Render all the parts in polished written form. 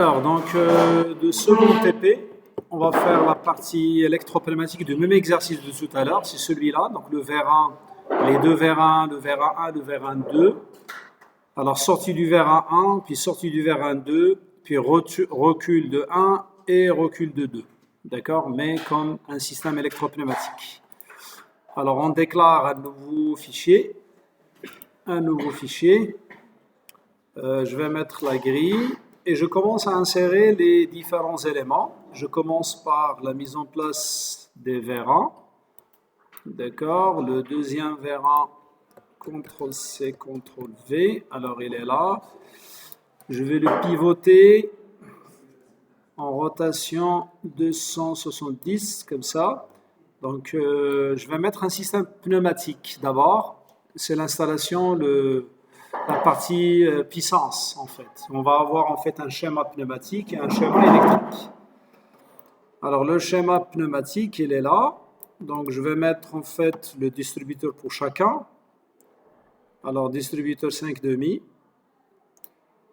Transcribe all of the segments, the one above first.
Alors, donc, de second TP, on va faire la partie électropneumatique du même exercice de tout à l'heure, c'est celui-là, donc le verre 1, les deux verres 1, le verre 1, le verre 1, 2. Alors, sortie du verre 1, puis sortie du verre 1, 2, puis recul de 1 et recul de 2. D'accord? Mais comme un système électropneumatique. Alors, on déclare un nouveau fichier. Je vais mettre la grille. Et je commence à insérer les différents éléments. Je commence par la mise en place des verres. D'accord. Le deuxième verre, CTRL-C, CTRL-V. Alors, il est là. Je vais le pivoter en rotation 270, comme ça. Donc, je vais mettre un système pneumatique d'abord. C'est l'installation, la partie puissance, en fait. On va avoir en fait un schéma pneumatique et un schéma électrique. Alors, le schéma pneumatique, il est là. Donc, je vais mettre en fait le distributeur pour chacun. Alors, distributeur 5,5.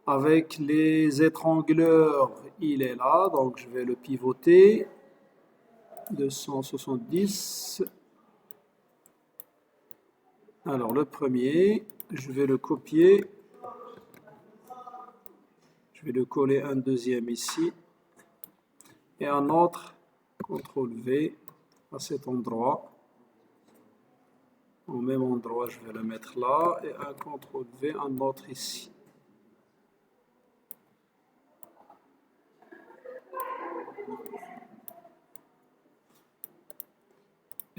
Avec les étrangleurs, il est là. Donc, je vais le pivoter. 270. Alors, le premier, je vais le copier. Je vais le coller un deuxième ici. Et un autre, CTRL-V, à cet endroit. Au même endroit, je vais le mettre là. Et un CTRL-V, un autre ici.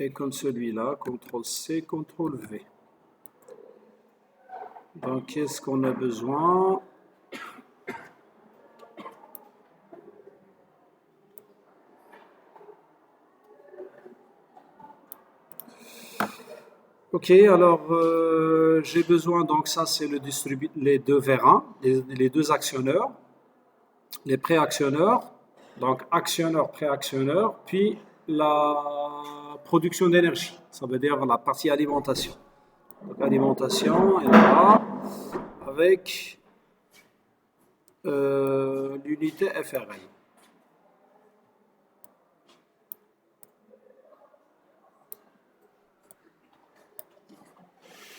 Et comme celui-là, CTRL-C, CTRL-V. Donc, qu'est-ce qu'on a besoin? Ok, alors j'ai besoin, donc ça c'est les deux vérins, les deux actionneurs, les préactionneurs, donc actionneur, préactionneur, puis la production d'énergie, ça veut dire la partie alimentation. Donc alimentation, elle est là, avec l'unité FRL.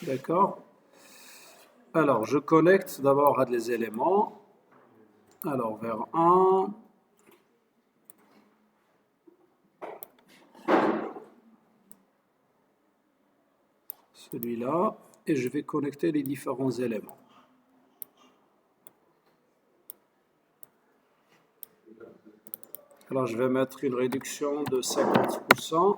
D'accord. Alors, je connecte d'abord à des éléments. Alors, vers 1. Celui-là. Et je vais connecter les différents éléments. Alors, je vais mettre une réduction de 50%.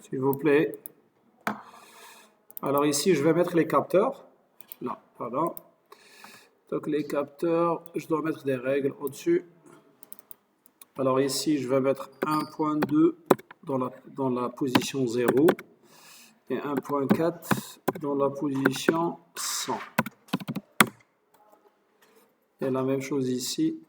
S'il vous plaît. Alors ici, je vais mettre les capteurs. Là, pardon. Donc les capteurs, je dois mettre des règles au-dessus. Alors ici, je vais mettre 1.2 dans la position 0 et 1.4 dans la position 100. Et la même chose ici.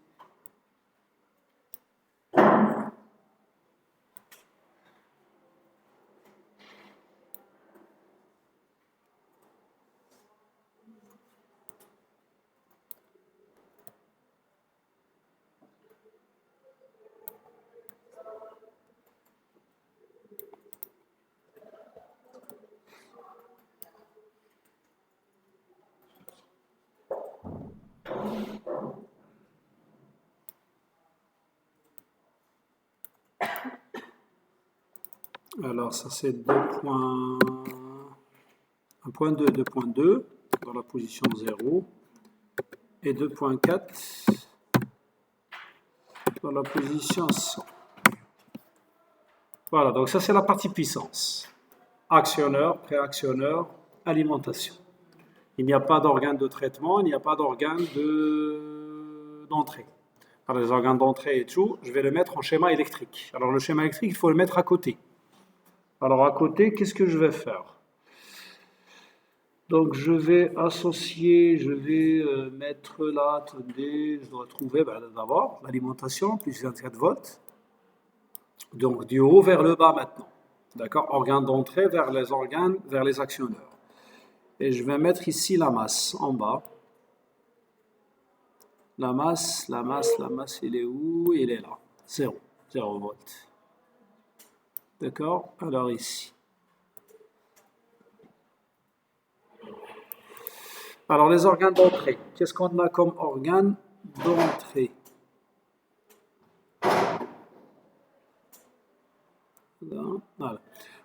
Alors ça c'est 1.2, 2.2 dans la position 0 et 2.4 dans la position 100. Voilà, donc ça c'est la partie puissance. Actionneur, préactionneur, alimentation. Il n'y a pas d'organe de traitement, il n'y a pas d'organe d'entrée. Alors les organes d'entrée et tout, je vais le mettre en schéma électrique. Alors le schéma électrique, il faut le mettre à côté. Alors à côté, qu'est-ce que je vais faire? Donc je vais associer, je vais mettre là, attendez, je dois trouver d'abord l'alimentation, plus 24 volts. Donc du haut vers le bas maintenant. D'accord? Organe d'entrée vers les organes, vers les actionneurs. Et je vais mettre ici la masse en bas. La masse, il est où? Il est là. 0 volts. D'accord? Alors ici. Alors les organes d'entrée. Qu'est-ce qu'on a comme organe d'entrée? Voilà.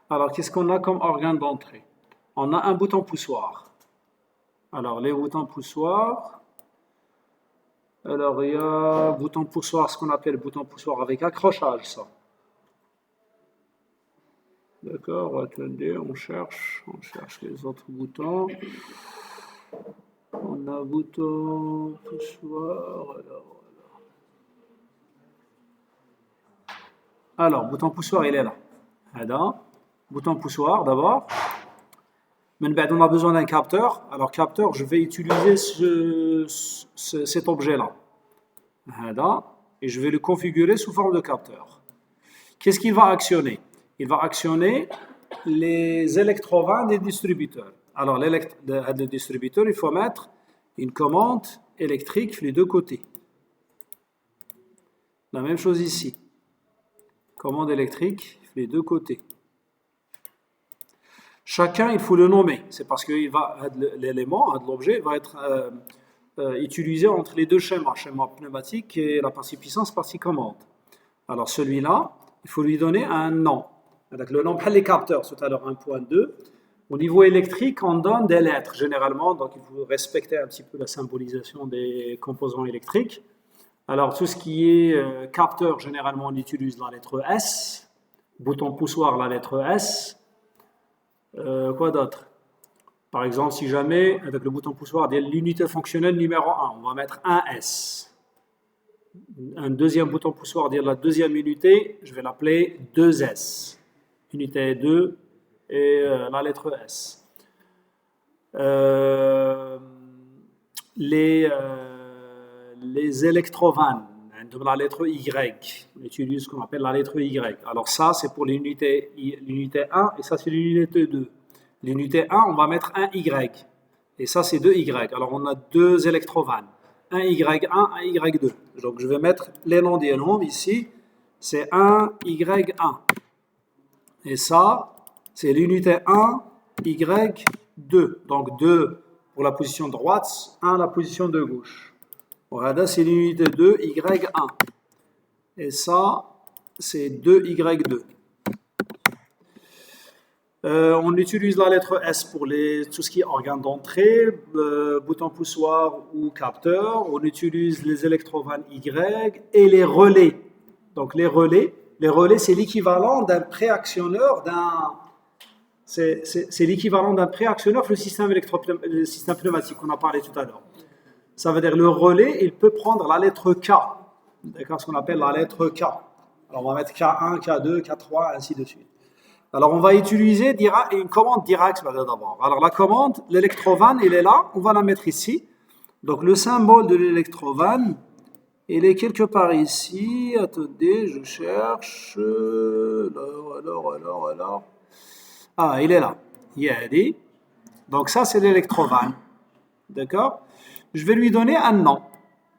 Alors qu'est-ce qu'on a comme organe d'entrée? On a un bouton poussoir. Alors les boutons poussoirs. Alors il y a bouton poussoir, ce qu'on appelle bouton poussoir avec accrochage, ça. D'accord, attendez, on cherche les autres boutons. On a bouton poussoir, alors bouton poussoir, il est là. Bouton poussoir d'abord. Mais on a besoin d'un capteur. Alors capteur, je vais utiliser cet objet-là. Et je vais le configurer sous forme de capteur. Qu'est-ce qu'il va actionner? Il va actionner les électrovannes des distributeurs. Alors, le distributeur, il faut mettre une commande électrique les deux côtés. La même chose ici. Commande électrique les deux côtés. Chacun, il faut le nommer. C'est parce que l'élément, l'objet, va être utilisé entre les deux schémas. Schéma pneumatique et la partie puissance, partie commande. Alors, celui-là, il faut lui donner un nom. Avec le nom, les capteurs, tout à l'heure 1.2. Au niveau électrique, on donne des lettres généralement, donc il faut respecter un petit peu la symbolisation des composants électriques. Alors tout ce qui est capteur, généralement on utilise la lettre S, bouton poussoir la lettre S. Quoi d'autre? Par exemple, si jamais, avec le bouton poussoir, l'unité fonctionnelle numéro 1, on va mettre un S. Un deuxième bouton poussoir, dire la deuxième unité, je vais l'appeler 2S. Unité 2 et la lettre S. Les électrovannes, la lettre Y, on utilise ce qu'on appelle la lettre Y. Alors ça, c'est pour l'unité 1 et ça, c'est l'unité 2. L'unité 1, on va mettre un Y. Et ça, c'est 2Y. Alors on a deux électrovannes. Un Y1, un Y2. Donc je vais mettre les noms des nombres ici. C'est 1, Y1. Et ça, c'est l'unité 1, Y2. Donc 2 pour la position droite, 1 la position de gauche. Voilà, c'est l'unité 2, Y1. Et ça, c'est 2Y2. On utilise la lettre S pour tout ce qui est organe d'entrée, bouton poussoir ou capteur. On utilise les électrovannes Y et les relais. Donc les relais, c'est l'équivalent d'un préactionneur, c'est l'équivalent d'un préactionneur pour le système pneumatique qu'on a parlé tout à l'heure. Ça veut dire le relais, il peut prendre la lettre K, d'accord, ce qu'on appelle la lettre K. Alors on va mettre K1, K2, K3, ainsi de suite. Alors on va utiliser une commande Dirac d'abord. Alors la commande, l'électrovanne, elle est là, on va la mettre ici. Donc le symbole de l'électrovanne, il est quelque part ici. Attendez, je cherche. Alors. Ah, il est là. Yadi. Donc ça, c'est l'électrovanne. D'accord? Je vais lui donner un nom.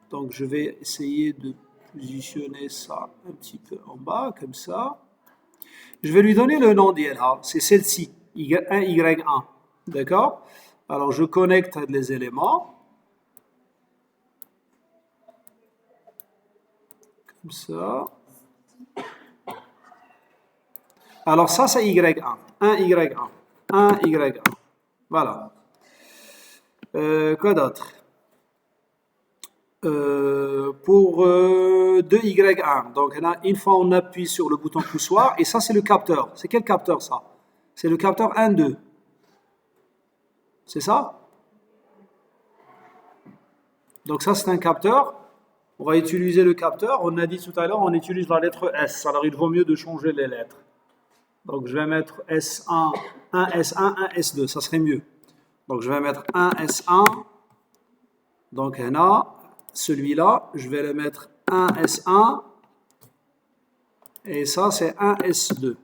Donc je vais essayer de positionner ça un petit peu en bas, comme ça. Je vais lui donner le nom d'ILA. C'est celle-ci, Y1, Y1. D'accord? Alors je connecte les éléments. Comme ça. Alors ça, c'est Y1. 1 Y1. 1 Y1. Voilà. Quoi d'autre? Pour 2Y1. Donc une fois on appuie sur le bouton poussoir et ça c'est le capteur. C'est quel capteur ça? C'est le capteur 1-2. C'est ça? Donc ça, c'est un capteur. On va utiliser le capteur. On a dit tout à l'heure, on utilise la lettre S. Alors, il vaut mieux de changer les lettres. Donc, je vais mettre S1, 1 S1, 1 S2. Ça serait mieux. Donc, je vais mettre 1 S1. Donc, là, celui-là, je vais le mettre 1 S1. Et ça, c'est 1 S2.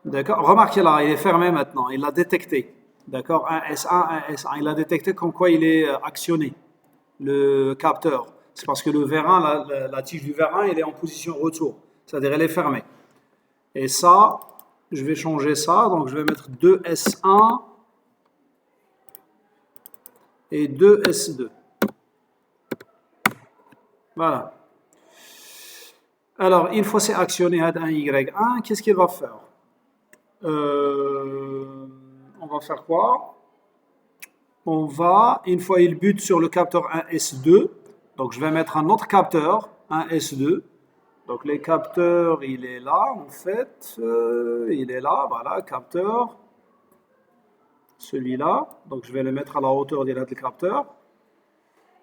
D'accord? Remarquez là, il est fermé maintenant. Il l'a détecté. D'accord? 1 S1, 1 S1. Il a détecté comme quoi il est actionné, le capteur. C'est parce que le vérin, la tige du vérin, elle est en position retour. C'est-à-dire, elle est fermée. Et ça, je vais changer ça. Donc, je vais mettre 2 S1 et 2 S2. Voilà. Alors, une fois c'est actionné à 1 Y1, qu'est-ce qu'il va faire? On va faire quoi? On va, une fois il bute sur le capteur 1S2, donc je vais mettre un autre capteur, 1S2. Donc les capteurs, il est là en fait, il est là, voilà, capteur, celui-là. Donc je vais le mettre à la hauteur des lettres du capteur.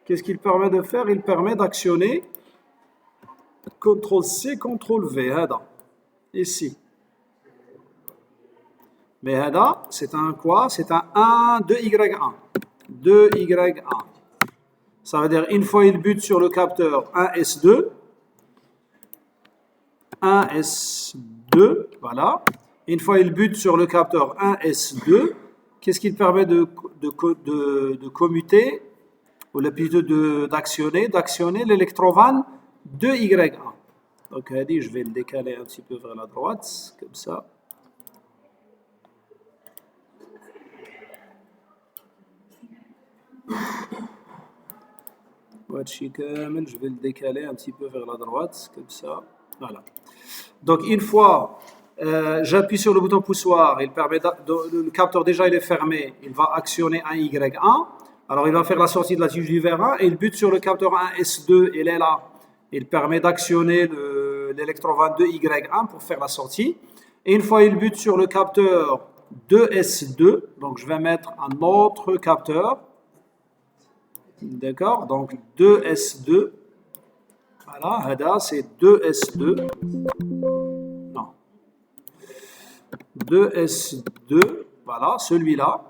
Qu'est-ce qu'il permet de faire? Il permet d'actionner CTRL-C, CTRL-V, ici. Mais c'est un quoi? C'est un 1, 2Y1. 2Y1. Ça veut dire, une fois il bute sur le capteur 1S2, 1S2, voilà. Une fois il bute sur le capteur 1S2, qu'est-ce qu'il permet de commuter, ou plutôt d'actionner l'électrovanne 2Y1. Donc, je vais le décaler un petit peu vers la droite, comme ça. Je vais le décaler un petit peu vers la droite, comme ça. Voilà. Donc, une fois j'appuie sur le bouton poussoir, il permet le capteur déjà il est fermé, il va actionner un Y1. Alors, il va faire la sortie de la tige du vérin et il bute sur le capteur 1S2, il est là. Il permet d'actionner l'électrovanne 2Y1 pour faire la sortie. Et une fois il bute sur le capteur 2S2, donc je vais mettre un autre capteur. D'accord? Donc 2S2. Voilà, c'est 2S2. Non. 2S2. Voilà, celui-là.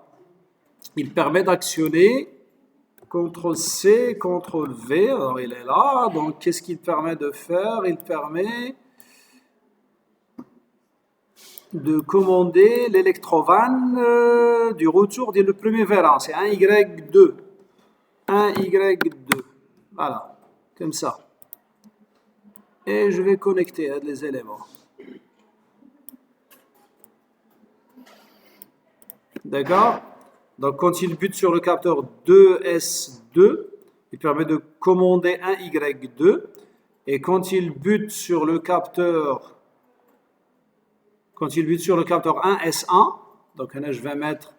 Il permet d'actionner CTRL-C, CTRL-V. Alors il est là. Donc qu'est-ce qu'il permet de faire? Il permet de commander l'électrovanne du retour du premier vérin. C'est 1Y2. 1Y2. Voilà, comme ça. Et je vais connecter les éléments. D'accord? Donc, quand il bute sur le capteur 2S2, il permet de commander 1Y2. Et quand il bute sur le capteur 1S1, donc là, je vais mettre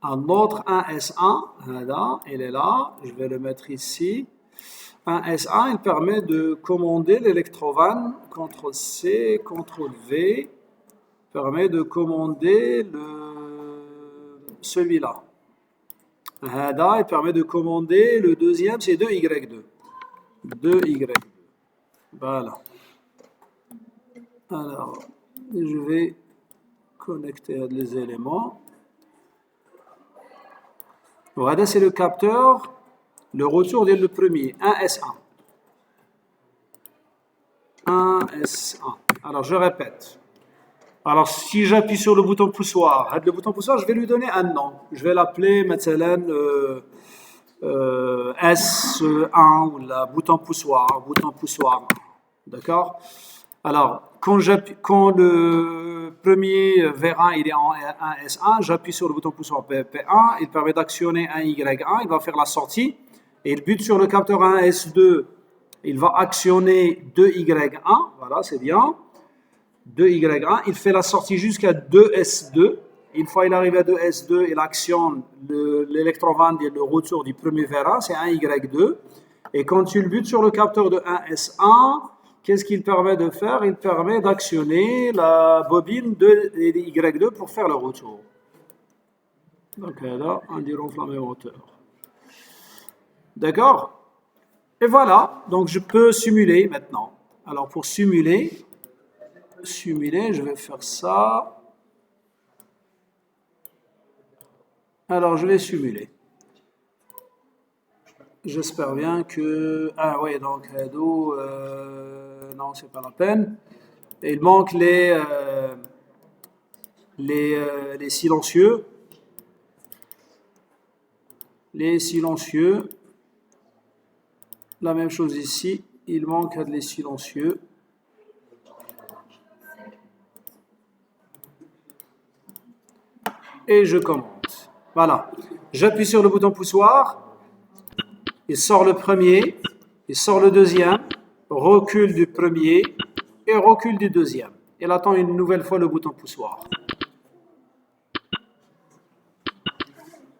un autre 1S1, là, il est là, je vais le mettre ici. 1S1, il permet de commander l'électrovanne, CTRL-C, CTRL-V, permet de commander celui-là. Il permet de commander le deuxième, c'est 2Y2. 2Y2. Voilà. Alors, je vais connecter les éléments. Voilà, c'est le capteur, le retour de le premier, 1S1. 1S1. Alors, je répète. Alors, si j'appuie sur le bouton poussoir, je vais lui donner un nom. Je vais l'appeler, مثلا, S1 ou la bouton poussoir. D'accord? Alors, quand le premier vérin il est en 1S1, j'appuie sur le bouton poussoir P1, il permet d'actionner un Y1, il va faire la sortie, et il bute sur le capteur 1S2, il va actionner 2Y1, voilà, c'est bien, 2Y1, il fait la sortie jusqu'à 2S2, une fois il arrive à 2S2, il actionne l'électrovanne et le retour du premier vérin, c'est 1Y2, et quand il bute sur le capteur de 1S1, qu'est-ce qu'il permet de faire? Il permet d'actionner la bobine de Y2 pour faire le retour. Donc là, on dit renflammer moteur. D'accord? Et voilà, donc je peux simuler maintenant. Alors pour simuler, je vais faire ça. Alors je vais simuler. J'espère bien que... Ah oui, donc non, c'est pas la peine. Et il manque les silencieux. Les silencieux. La même chose ici, il manque les silencieux. Et je commente. Voilà. J'appuie sur le bouton poussoir. Il sort le premier, il sort le deuxième, recule du premier et recule du deuxième. Il attend une nouvelle fois le bouton poussoir.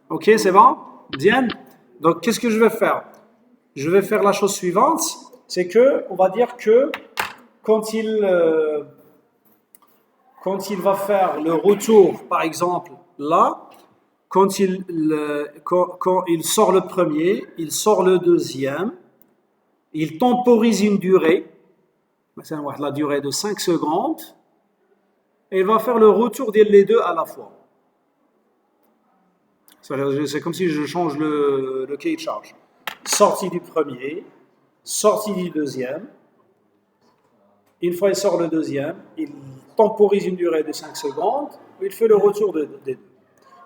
Ok, c'est bon? Bien. Donc, qu'est-ce que je vais faire? Je vais faire la chose suivante, c'est que, on va dire que quand il va faire le retour, par exemple, là, quand il sort le premier, il sort le deuxième, il temporise une durée, la durée de 5 secondes, et il va faire le retour des deux à la fois. C'est comme si je change le cahier de charge. Sortie du premier, sortie du deuxième. Une fois il sort le deuxième, il temporise une durée de 5 secondes, il fait le retour des deux.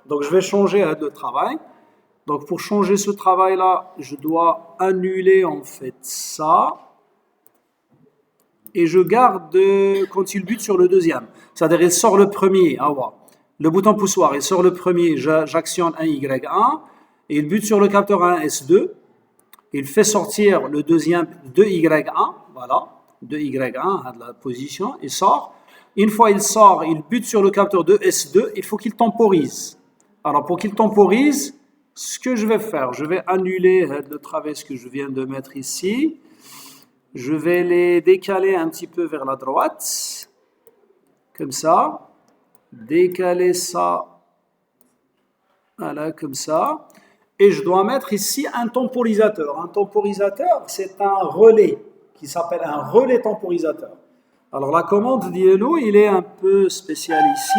Donc je vais changer le travail. Donc pour changer ce travail-là, je dois annuler en fait ça. Et je garde quand il bute sur le deuxième. C'est-à-dire il sort le premier, le bouton poussoir, il sort le premier, j'actionne un Y1, et il bute sur le capteur 1 S2. Il fait sortir le deuxième 2Y1, voilà, 2Y1 à la position, il sort. Une fois il sort, il bute sur le capteur 2S2, il faut qu'il temporise. Alors pour qu'il temporise, ce que je vais faire, je vais annuler le travers que je viens de mettre ici. Je vais les décaler un petit peu vers la droite, comme ça. Décaler ça, voilà, comme ça. Et je dois mettre ici un temporisateur. Un temporisateur, c'est un relais qui s'appelle un relais temporisateur. Alors la commande d'ILO, il est un peu spécial ici.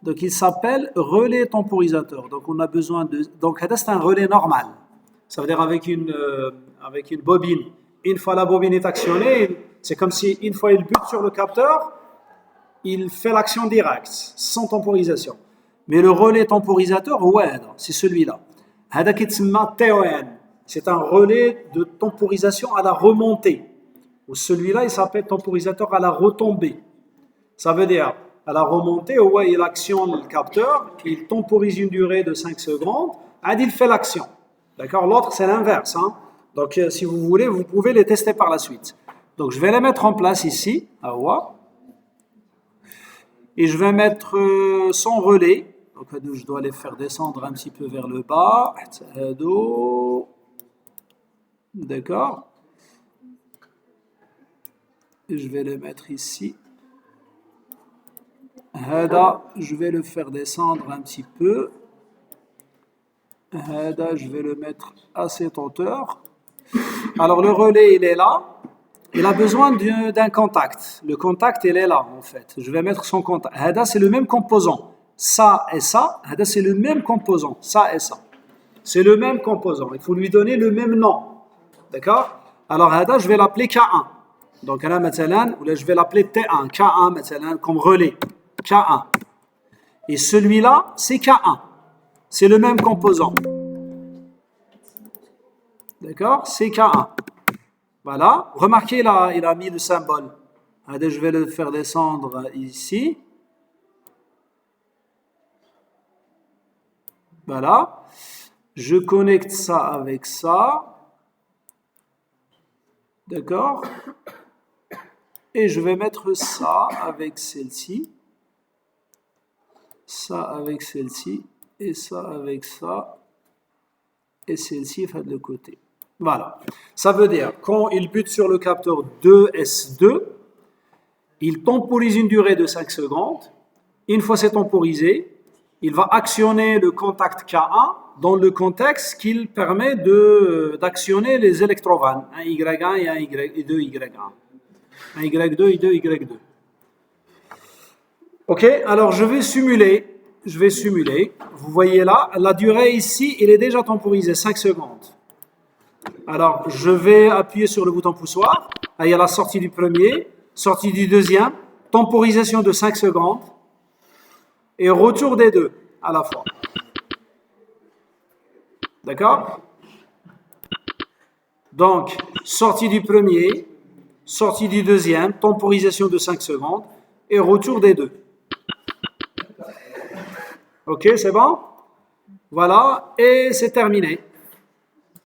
Donc il s'appelle relais temporisateur. Donc on a besoin de... Donc c'est un relais normal. Ça veut dire avec une bobine. Une fois la bobine est actionnée, c'est comme si une fois il bute sur le capteur, il fait l'action directe, sans temporisation. Mais le relais temporisateur, c'est celui-là. C'est un relais de temporisation à la remontée. Ou celui-là, il s'appelle temporisateur à la retombée. Ça veut dire, à la remontée, il actionne le capteur, il temporise une durée de 5 secondes, il fait l'action. D'accord? L'autre, c'est l'inverse. Donc, si vous voulez, vous pouvez les tester par la suite. Donc, je vais les mettre en place ici, et je vais mettre son relais. Donc, je dois les faire descendre un petit peu vers le bas. D'accord. Et je vais les mettre ici. Je vais le faire descendre un petit peu. Je vais le mettre à cette hauteur. Alors, le relais, il est là. Il a besoin d'un contact. Le contact, il est là, en fait. Je vais mettre son contact. C'est le même composant. Ça et ça, c'est le même composant. Ça et ça. C'est le même composant. Il faut lui donner le même nom. D'accord? Alors, je vais l'appeler K1. Donc, là, je vais l'appeler T1. K1, comme relais. K1. Et celui-là, c'est K1. C'est le même composant. D'accord? C'est K1. Voilà. Remarquez là, il a mis le symbole. Je vais le faire descendre ici. Voilà. Je connecte ça avec ça. D'accord? Et je vais mettre ça avec celle-ci. Ça avec celle-ci. Et ça avec ça. Et celle-ci fait de côté. Voilà. Ça veut dire, quand il bute sur le capteur 2S2, il temporise une durée de 5 secondes. Une fois c'est temporisé, il va actionner le contact K1 dans le contexte qu'il permet d'actionner les électrovannes, un Y1 et un Y2, Y1. Un Y2 et deux Y2. Ok, alors je vais simuler. Vous voyez là, la durée ici, elle est déjà temporisée, 5 secondes. Alors, je vais appuyer sur le bouton poussoir. Là, il y a la sortie du premier, sortie du deuxième, temporisation de 5 secondes et retour des deux à la fois. D'accord? Donc, sortie du premier, sortie du deuxième, temporisation de 5 secondes et retour des deux. Ok, c'est bon? Voilà, et c'est terminé.